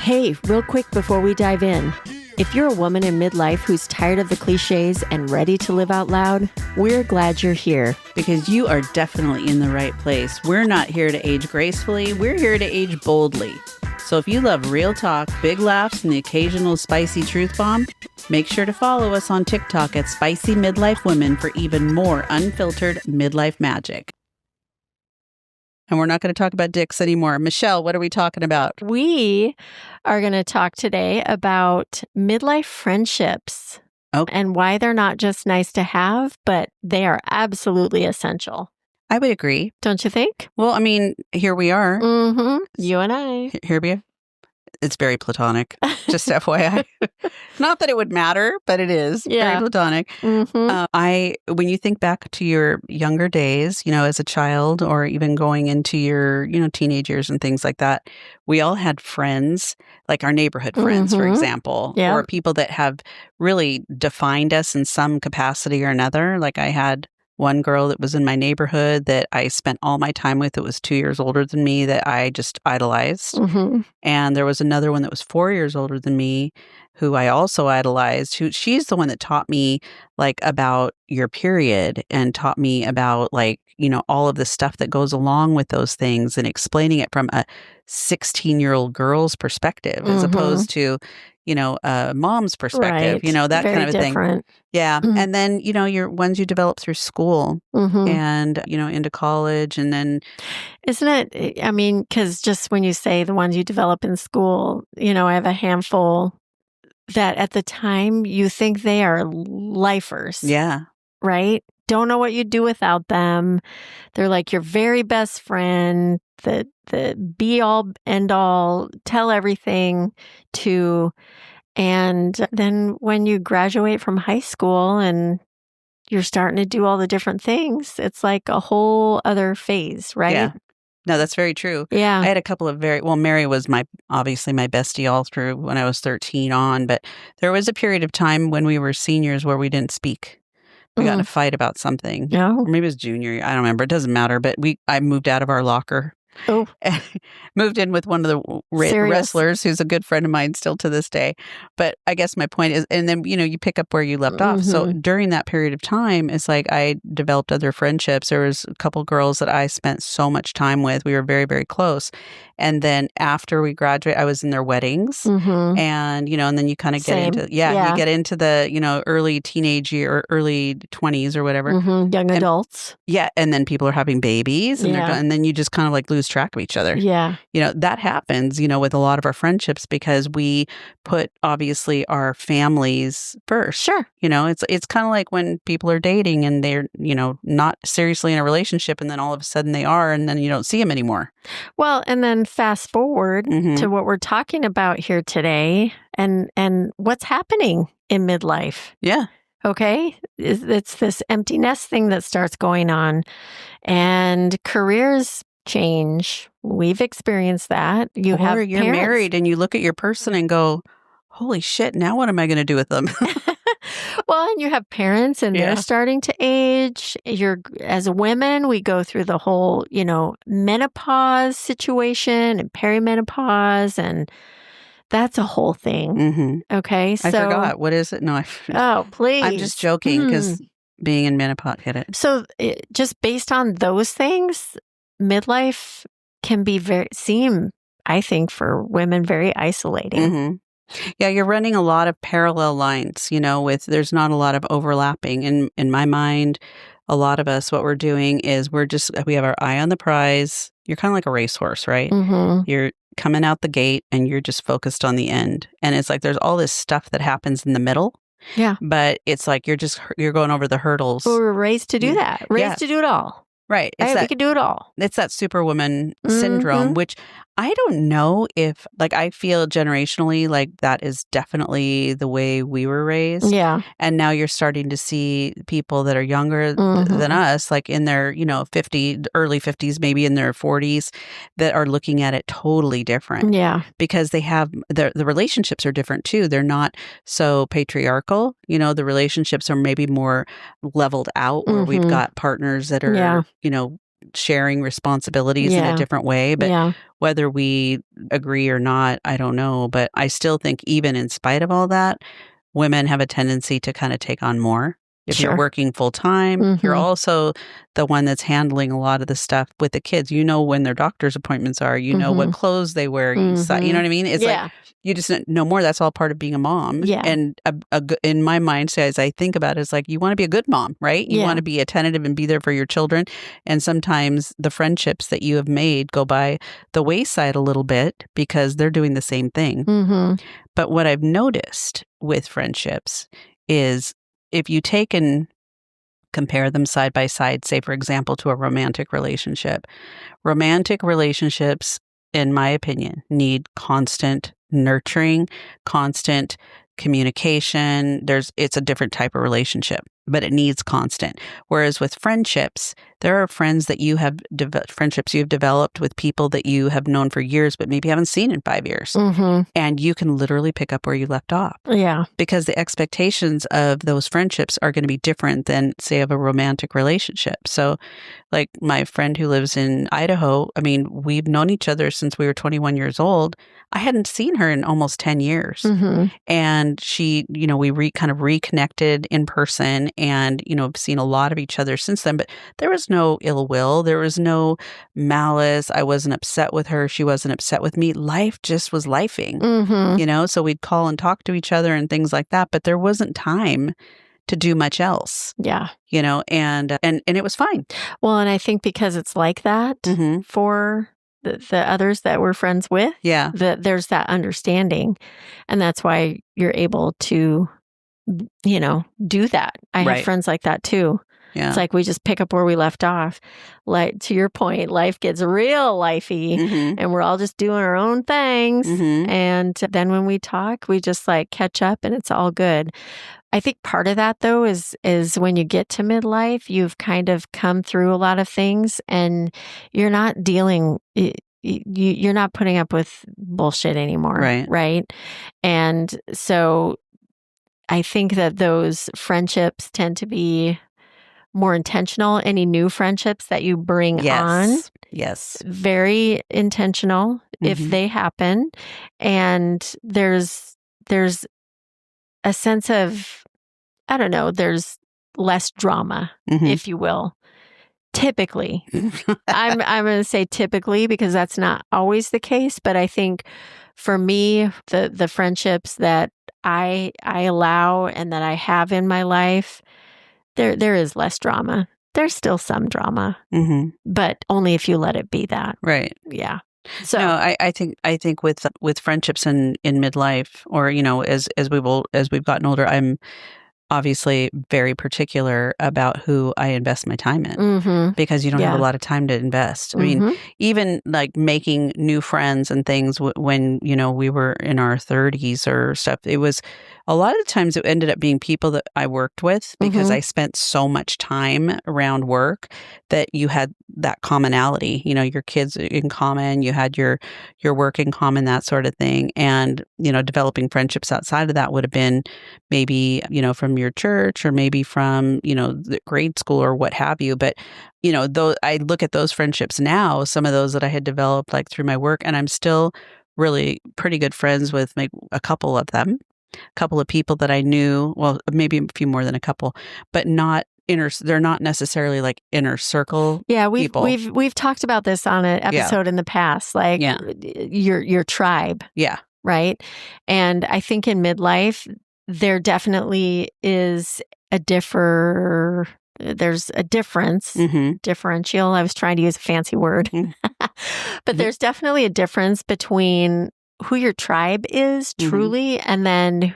Hey, real quick before we dive in. If you're a woman in midlife who's tired of the cliches and ready to live out loud, we're glad you're here. Because you are definitely in the right place. We're not here to age gracefully. We're here to age boldly. So if you love real talk, big laughs, and the occasional spicy truth bomb, make sure to follow us on TikTok at Spicy Midlife Women for even more unfiltered midlife magic. And we're not going to talk about dicks anymore. Michelle, what are we talking about? We are going to talk today about midlife friendships and why they're not just nice to have, but they are absolutely essential. I would agree. Don't you think? Well, I mean, here we are. Mm-hmm. You and I. Here we are. It's very platonic, just FYI. Not that it would matter, but it is very platonic. Mm-hmm. When you think back to your younger days, as a child or even going into your, teenage years and things like that, we all had friends, like our neighborhood friends, for example, or people that have really defined us in some capacity or another. Like I had one girl that was in my neighborhood that I spent all my time with that was 2 years older than me that I just idolized. Mm-hmm. And there was another one that was 4 years older than me who I also idolized. She's the one that taught me about your period and taught me about all of the stuff that goes along with those things and explaining it from a 16-year-old girl's perspective as opposed to a mom's perspective, right. that Very kind of a different. thing. Yeah. Mm-hmm. And then, your ones you develop through school and, into college and then. Isn't it? I mean, because just when you say the ones you develop in school, I have a handful that at the time you think they are lifers. Yeah. Right? Don't know what you'd do without them. They're like your very best friend, the be all end all, tell everything to. And then when you graduate from high school and you're starting to do all the different things, it's like a whole other phase, right? Yeah. No, that's very true. Yeah. I had a couple of Mary was obviously my bestie all through when I was 13 on, but there was a period of time when we were seniors where we didn't speak. We got in a fight about something. Yeah. Or maybe it was junior year. I don't remember. It doesn't matter. But I moved out of our locker. Oh. Moved in with one of the wrestlers who's a good friend of mine still to this day. But I guess my point is, and then, you pick up where you left off. So during that period of time, it's like I developed other friendships. There was a couple girls that I spent so much time with. We were very, very close. And then after we graduated, I was in their weddings. And, and then you kind of get into, you get into the, early teenage year or early 20s or whatever. Young adults. Yeah. And then people are having babies and then you just kind of lose track of each other. Yeah. That happens, with a lot of our friendships because we put obviously our families first. Sure. It's kind of like when people are dating and they're, not seriously in a relationship and then all of a sudden they are and then you don't see them anymore. Well, and then fast forward to what we're talking about here today and what's happening in midlife. Yeah. Okay. It's this empty nest thing that starts going on and careers change. We've experienced that. You're married and you look at your person and go, holy shit, now what am I going to do with them? Well, and you have parents and they're starting to age. As women, we go through the whole, menopause situation and perimenopause, and that's a whole thing. Okay. So I forgot. What is it? No, oh, please. I'm just joking because being in menopause hit it. So just based on those things, midlife can seem, I think, for women very isolating. Yeah, you're running a lot of parallel lines, with there's not a lot of overlapping. In my mind, a lot of us, what we're doing is we have our eye on the prize. You're kind of like a racehorse, right? You're coming out the gate and you're just focused on the end. And it's like there's all this stuff that happens in the middle. Yeah. But it's like you're going over the hurdles. Well, we're raised to do that. Raised to do it all. Right. We can do it all. It's that superwoman syndrome, which I don't know if, I feel generationally, that is definitely the way we were raised. Yeah. And now you're starting to see people that are younger than us, in their, early 50s, maybe in their 40s, that are looking at it totally different. Yeah. Because they have, the relationships are different too. They're not so patriarchal. The relationships are maybe more leveled out where we've got partners that are, sharing responsibilities in a different way. But whether we agree or not, I don't know. But I still think even in spite of all that, women have a tendency to kind of take on more. If you're working full time, you're also the one that's handling a lot of the stuff with the kids. You know when their doctor's appointments are. You know what clothes they wear. You know what I mean? It's like you just know more. That's all part of being a mom. Yeah. And in my mind, as I think about it, it's like you want to be a good mom, right? You want to be attentive and be there for your children. And sometimes the friendships that you have made go by the wayside a little bit because they're doing the same thing. But what I've noticed with friendships is if you take and compare them side by side, say, for example, to a romantic relationships, in my opinion, need constant nurturing, constant communication. It's a different type of relationship, but it needs constant. Whereas with friendships, there are friends that you have friendships you've developed with people that you have known for years, but maybe haven't seen in 5 years. And you can literally pick up where you left off. Yeah. Because the expectations of those friendships are going to be different than, say, of a romantic relationship. So like my friend who lives in Idaho, I mean, we've known each other since we were 21 years old. I hadn't seen her in almost 10 years. And she, we kind of reconnected in person and, have seen a lot of each other since then. But there was no ill will. There was no malice. I wasn't upset with her. She wasn't upset with me. Life just was lifing, so we'd call and talk to each other and things like that. But there wasn't time to do much else. Yeah. And it was fine. Well, and I think because it's like that for the others that we're friends with, there's that understanding. And that's why you're able to, do that. I have friends like that too. Yeah. It's like we just pick up where we left off. Like to your point, life gets real lifey and we're all just doing our own things. And then when we talk, we just like catch up and it's all good. I think part of that though is when you get to midlife, you've kind of come through a lot of things and you're not you're not putting up with bullshit anymore. Right. And so I think that those friendships tend to be more intentional. Any new friendships that you bring on. Yes. Very intentional if they happen. And there's a sense of, I don't know, there's less drama, if you will. Typically. I'm going to say typically because that's not always the case. But I think for me, the friendships that I allow and that I have in my life, there is less drama. There's still some drama, but only if you let it be that. Right. Yeah. So no, I think with friendships in midlife, or as we've gotten older, I'm obviously very particular about who I invest my time in because you don't have a lot of time to invest. I mean, even like making new friends and things when, we were in our 30s or stuff, it was a lot of the times it ended up being people that I worked with because I spent so much time around work that you had that commonality, your kids in common, you had your work in common, that sort of thing. And, developing friendships outside of that would have been maybe, from your church or maybe from, the grade school or what have you. But, though I look at those friendships now, some of those that I had developed like through my work, and I'm still really pretty good friends with maybe a couple of them. A couple of people that I knew, well, maybe a few more than a couple, but not they're not necessarily like inner circle. Yeah, people. we've talked about this on an episode in the past, like your tribe. Yeah. Right. And I think in midlife, there definitely is there's a difference, differential. I was trying to use a fancy word, but there's definitely a difference between who your tribe is truly and then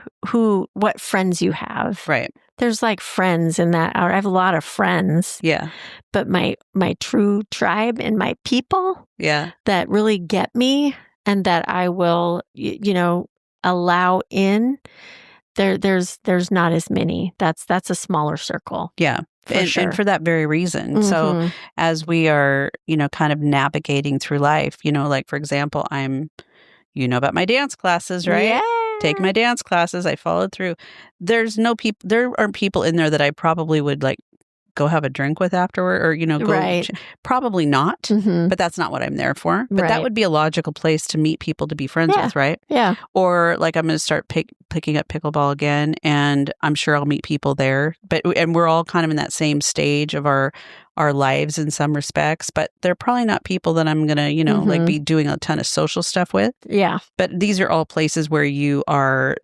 what friends you have. Right. There's like friends in that. I have a lot of friends. Yeah. But my true tribe and my people that really get me and that I will, allow in, there's not as many. That's a smaller circle. Yeah. And for that very reason. So as we are, kind of navigating through life, like for example, I'm about my dance classes, right? Yeah. Take my dance classes. I followed through. There aren't people in there that I probably would like go have a drink with afterward or, go. Right. Probably not, but that's not what I'm there for. But that would be a logical place to meet people to be friends with, right? Yeah. Or like I'm going to start picking up pickleball again, and I'm sure I'll meet people there. And we're all kind of in that same stage of our lives in some respects, but they're probably not people that I'm going to, like be doing a ton of social stuff with. Yeah. But these are all places where you are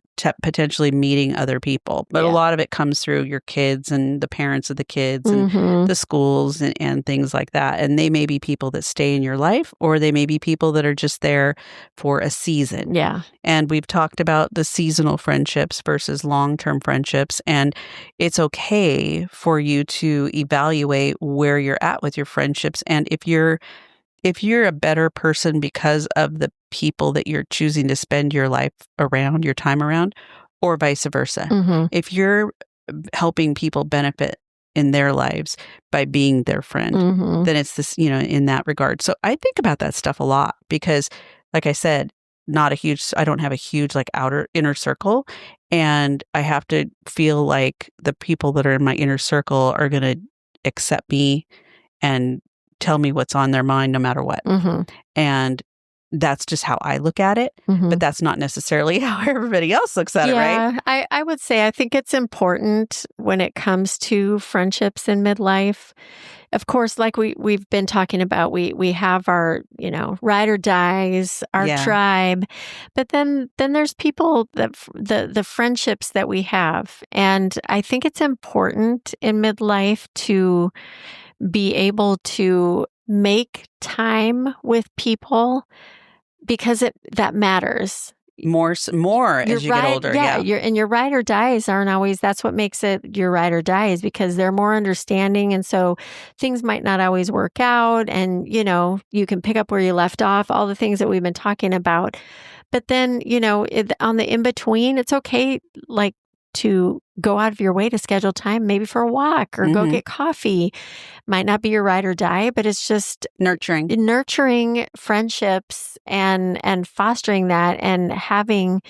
potentially meeting other people. But a lot of it comes through your kids and the parents of the kids and the schools and things like that. And they may be people that stay in your life, or they may be people that are just there for a season. Yeah. And we've talked about the seasonal friendships versus long-term friendships. And it's okay for you to evaluate where you're at with your friendships. And if you're a better person because of the people that you're choosing to spend your life around, your time around, or vice versa. If you're helping people benefit in their lives by being their friend, then it's this, in that regard. So I think about that stuff a lot because, like I said, I don't have a huge like inner circle, and I have to feel like the people that are in my inner circle are going to accept me and tell me what's on their mind no matter what. And that's just how I look at it, but that's not necessarily how everybody else looks at it, right? I would say I think it's important when it comes to friendships in midlife. Of course, like we've been talking about, we have our, ride or dies, our tribe, but then there's people that the friendships that we have. And I think it's important in midlife to be able to make time with people because that matters. More as you get older. Yeah. Your ride or dies aren't always, that's what makes it your ride or die, is because they're more understanding. And so things might not always work out, and, you can pick up where you left off, all the things that we've been talking about. But then, on the in-between, it's okay, like, to go out of your way to schedule time, maybe for a walk or go get coffee. Might not be your ride or die, but it's just nurturing friendships and fostering that, and having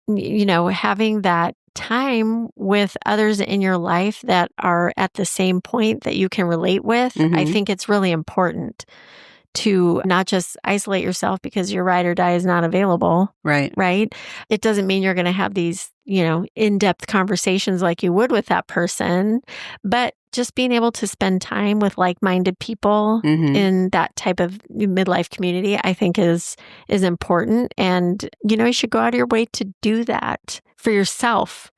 that time with others in your life that are at the same point that you can relate with. I think it's really important to not just isolate yourself because your ride or die is not available. Right. Right. It doesn't mean you're going to have these, in-depth conversations like you would with that person, but just being able to spend time with like-minded people in that type of midlife community, I think is important. And, you should go out of your way to do that for yourself,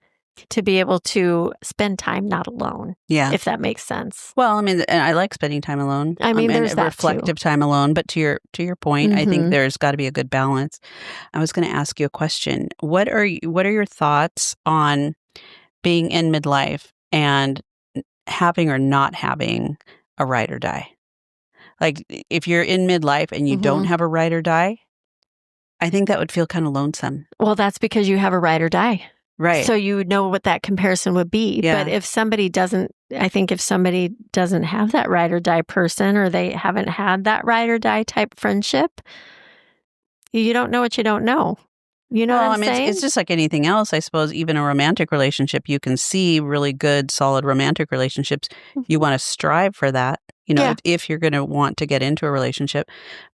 to be able to spend time not alone. Yeah. If that makes sense. Well, I mean, and I like spending time alone. There's that reflective too. time alone. But to your point, I think there's got to be a good balance. I was going to ask you a question. What are your thoughts on being in midlife and having or not having a ride or die? Like, if you're in midlife and you don't have a ride or die, I think that would feel kind of lonesome. Well, that's because you have a ride or die. Right. So you know what that comparison would be. Yeah. But if somebody doesn't have that ride or die person, or they haven't had that ride or die type friendship, you don't know what you don't know. You know what I'm saying? It's just like anything else, I suppose. Even a romantic relationship, you can see really good, solid romantic relationships. You want to strive for that, if you're going to want to get into a relationship.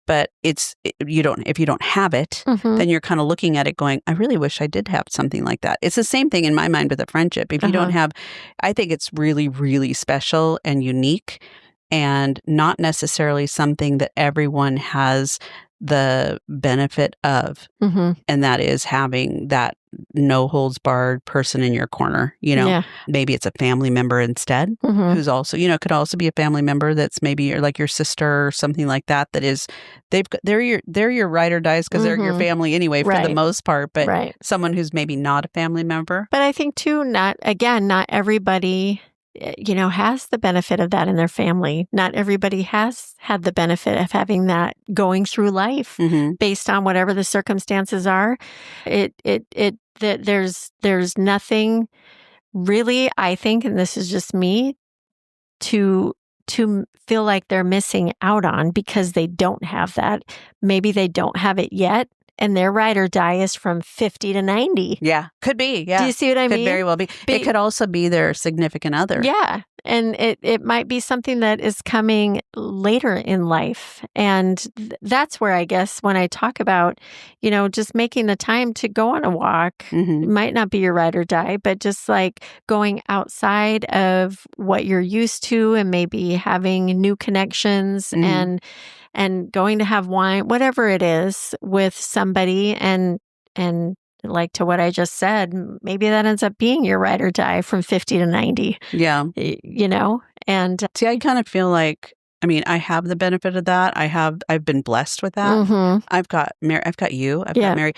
But if you don't have it, then you're kind of looking at it going, I really wish I did have something like that. It's the same thing in my mind with a friendship. If you don't have, I think it's really, really special and unique, and not necessarily something that everyone has the benefit of, and that is having that no holds barred person in your corner. Maybe it's a family member instead, who's also, could also be a family member that's maybe like your sister or something like that. That is, they're your ride or dies because they're your family anyway for the most part. But someone who's maybe not a family member. But I think too, not everybody has the benefit of that in their family. Not everybody has had the benefit of having that going through life based on whatever the circumstances are. There's nothing really, I think, and this is just me, to feel like they're missing out on because they don't have that. Maybe they don't have it yet, and their ride or die is from 50 to 90. Yeah. Could be. Yeah. Do you see what I mean? Could very well be. It could also be their significant other. Yeah. And it might be something that is coming later in life. And that's where I guess when I talk about, just making the time to go on a walk, it might not be your ride or die, but just like going outside of what you're used to and maybe having new connections and going to have wine, whatever it is, with somebody and like to what I just said, maybe that ends up being your ride or die from 50 to 90. Yeah. And see, I kind of feel like, I have the benefit of that. I've been blessed with that. I've got you. I've got Mary.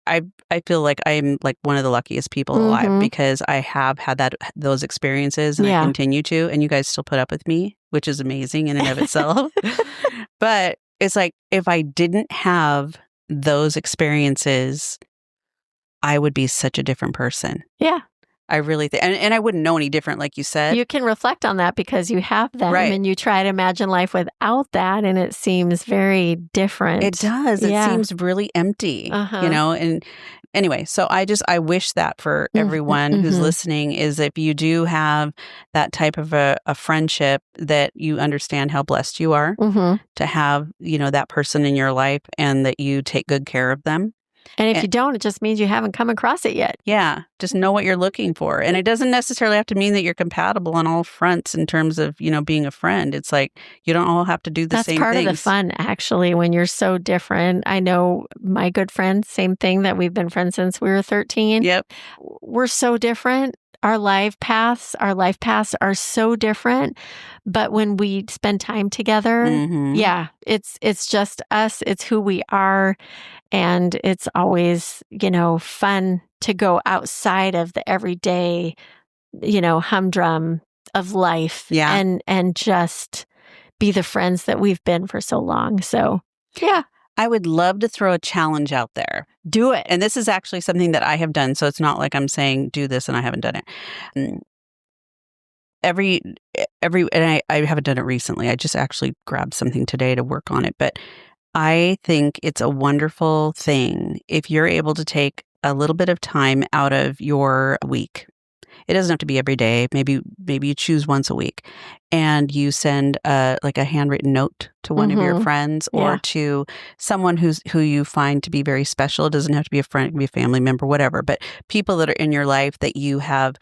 I feel like I'm like one of the luckiest people alive because I have had those experiences and I continue to, and you guys still put up with me, which is amazing in and of itself. But it's like, if I didn't have those experiences, I would be such a different person. Yeah. I really think, and I wouldn't know any different, like you said. You can reflect on that because you have them, and you try to imagine life without that, and it seems very different. It does. It seems really empty, and anyway, so I wish that for everyone who's listening is if you do have that type of a friendship, that you understand how blessed you are to have, that person in your life and that you take good care of them. And if you don't, it just means you haven't come across it yet. Yeah. Just know what you're looking for. And it doesn't necessarily have to mean that you're compatible on all fronts in terms of, being a friend. It's like, you don't all have to do the same things. That's part of the fun, actually, when you're so different. I know my good friend, same thing, that we've been friends since we were 13. Yep. We're so different. Our life paths are so different. But when we spend time together, it's just us. It's who we are. And it's always, fun to go outside of the everyday, humdrum of life and just be the friends that we've been for so long. So, yeah. I would love to throw a challenge out there. Do it. And this is actually something that I have done. So it's not like I'm saying do this and I haven't done it. And I haven't done it recently. I just actually grabbed something today to work on it. But I think it's a wonderful thing if you're able to take a little bit of time out of your week. It doesn't have to be every day. Maybe you choose once a week and you send a handwritten note to one of your friends or to someone who you find to be very special. It doesn't have to be a friend, it can be a family member, whatever, but people that are in your life that you have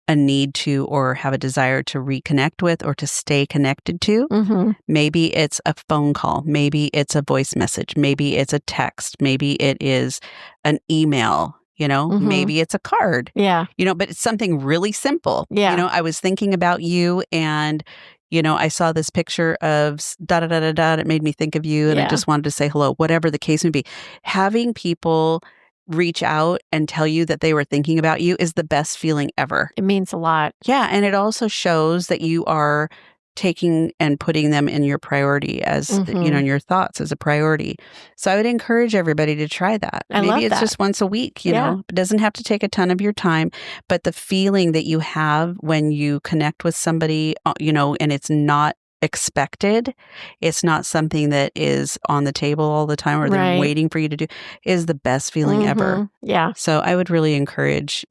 a need to or have a desire to reconnect with or to stay connected to. Maybe it's a phone call. Maybe it's a voice message. Maybe it's a text. Maybe it is an email. Maybe it's a card. Yeah. But it's something really simple. Yeah. I was thinking about you and, I saw this picture of da-da-da-da-da. It made me think of you and I just wanted to say hello, whatever the case may be. Having people reach out and tell you that they were thinking about you is the best feeling ever. It means a lot. Yeah. And it also shows that you are taking and putting them in your priority as, in your thoughts as a priority. So I would encourage everybody to try that. Maybe it's just once a week, know, it doesn't have to take a ton of your time, but the feeling that you have when you connect with somebody, and it's not expected, it's not something that is on the table all the time or they're waiting for you to do, is the best feeling ever. Yeah. So I would really encourage,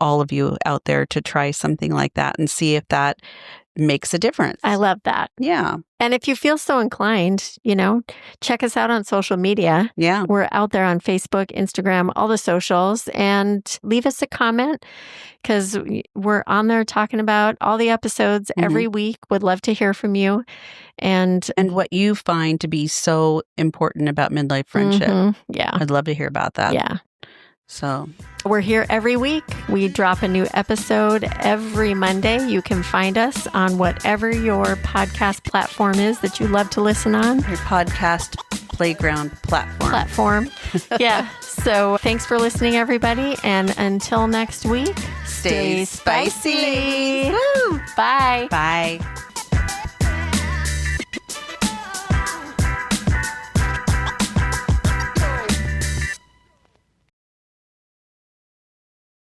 all of you out there to try something like that and see if that makes a difference. I love that. Yeah. And if you feel so inclined, check us out on social media. Yeah. We're out there on Facebook, Instagram, all the socials, and leave us a comment because we're on there talking about all the episodes every week. Would love to hear from you. And what you find to be so important about midlife friendship. Yeah. I'd love to hear about that. Yeah. So we're here every week. We drop a new episode every Monday. You can find us on whatever your podcast platform is that you love to listen on. Your podcast playground platform. Yeah. So thanks for listening, everybody. And until next week, stay spicy. Woo! Bye. Bye.